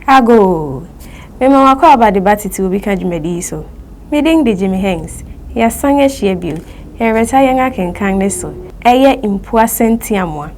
Ago. Mema wako abade batiti obi ka dwumadi so. Meeting the Jimmy Hanks. Ya sanga shebiu. Ya reta yanga kenkan ne so. Eye Mpuaasa Ntiamoa.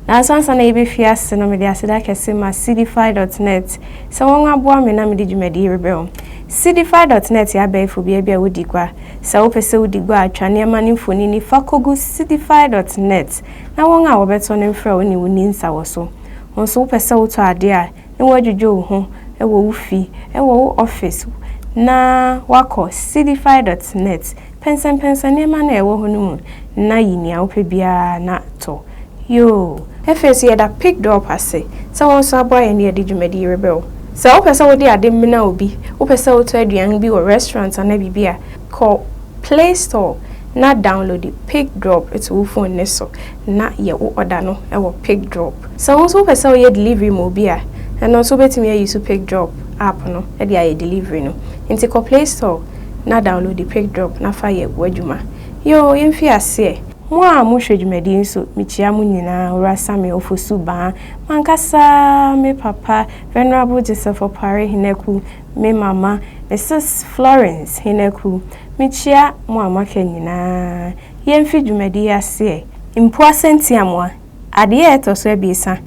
Na sansa na ebe fiase no mede aseda kese ma cdfi.net. Se won aboa me na mede dwumadi rebel. cdfi.net ya ba ifo bia bia wodi kwa. Se wo pese wodi gwa atwane ma ne mfoni ni fakogu cdfi.net. Na won a wo beto ne mfra woni woni nsa wo so. Won so wo pese wo to ade a ne wadwudwo ho ewo wufi ewo office na wako cdfi.net pensa nema na ewo ho no na yinia opebia na to yo efesi ya da picked up ase so won so aboy na yedi dwumadi rebel so wo pesa wo di ade mina obi wo pesa wo to aduan bi wo restaurant na bibia call Play Store na download the pick drop it's wo phone ne so na ye wo order no ewo pick drop so won so pesa wo ye delivery mo bia and also betimi ya use pick drop app no e dey a delivery no into ko Play Store na download the pick drop na fa ye wadwuma yo yemfi ase mo a mo hwedwumadi nso michia mo nyina ora same ofosu ba mankasa me papa venerable Joseph Opare Hineku me mama Mrs Florence Hineku michia mo amaka nyina yemfi dwumadi ase Mpuaasa Ntiamoa ade etoso abiesa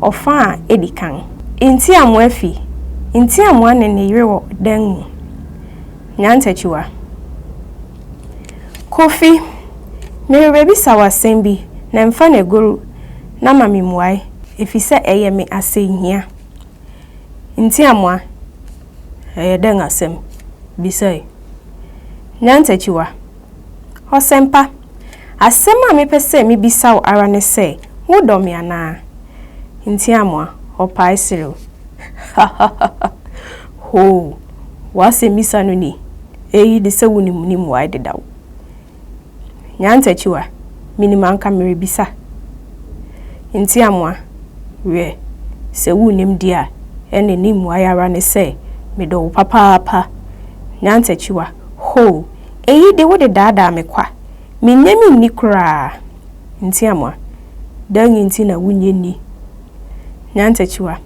ofa edikan Ntiamoa fi Ntiamoa ne yire wo dan nyantachiwa Kofi me rebi sawasen bi na mfa na guru na mami muai efise eye me asehia Ntiamoa dan asem bisai nyantachiwa Osempa asema me pese me bisaw ara ne se wo dom ya na Ntiamoa Opai siro. Ho. Wase misa no ni. Eyi de se woni muni mu ai dedaw. Nyantachiwa. Minima nka mere bisa. Ntiamoa. We. Se wonim dia. Ene ni mu ai ara ne se. Me do papa. Nyantachiwa. Ho. Eyi de wo de dada me kwa. Minyemi ni kura. Ntiamoa. Dan nti na wunye ni. Nyantachiwa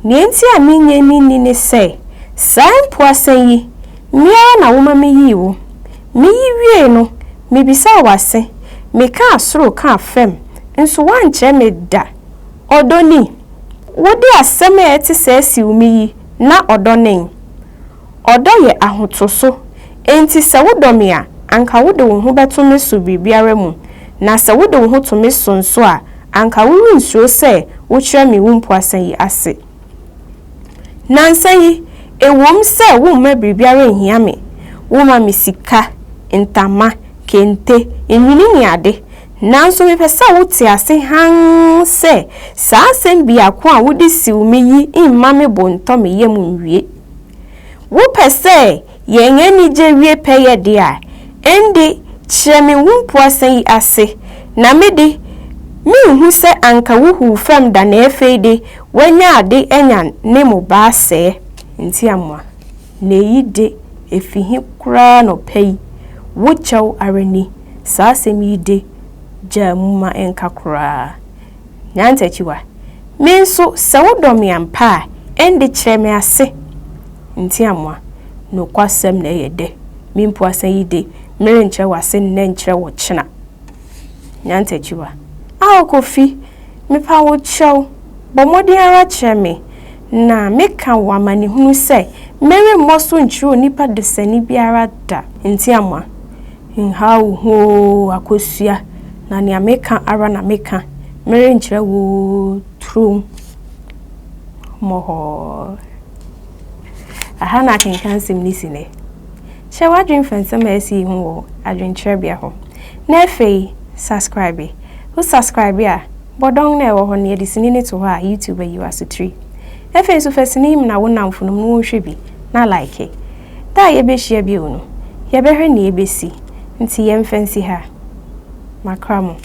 nenti a minyemi ni ne se san Mpuaasa yi mia na woma me yiwo me yiwie no me bisa wase me ka asoro ka afem nso wanche me da odoni wodi asem e ti se si umi na odonen odo ye ahotoso enti se wodome a anka wode wo ho beto me so bibiare mu na se wode wo ho to me sonso a anka wo nsuo se wo kire me wo Mpuaasa yi ase nansa yi ewom se wo ma bibiare hia me wo ma me sika ntama kente enwini ni ade nanso me pesa wo ti ase han se sa asem bia ko a wo de siw me yi imma me bonto me yem nwie wo pese yenye ni je wie peye de a ende kire me wo Mpuaasa yi ase na me de mi hu se anka wo hu fam da na efeide wanya ade enya ne mo ba se Ntiamoa na yi de efihi kura no pei wo chaw arani sa asemi de jamuma enka kura nyantachiwa menso se wo dom ampa ende kire me ase Ntiamoa no kwasem na yede mi Mpuaasa yi de mere nkyere wase ne nkyere wo kyena nyantachiwa Awo Kofi me pa wo chow bo modi ara cheme na meka wa mani hunu se mere moso nchiro nipa de sani biara da Ntiamoa nha ho akosua na ne meka ara na meka mere nchire wo trum moho aha na kenkan sim ni sine che wadwen fansam esi hu wo adwen chire bia ho na fei subscribe who subscribe ya bodong na ewo ho ne edisini ne to ha YouTube yi wasutri efe so fasini im na wona mfunum no hwe bi na like da ye be hia bi onu ye be hwe ne ye be si nti ye mfansi ha makramo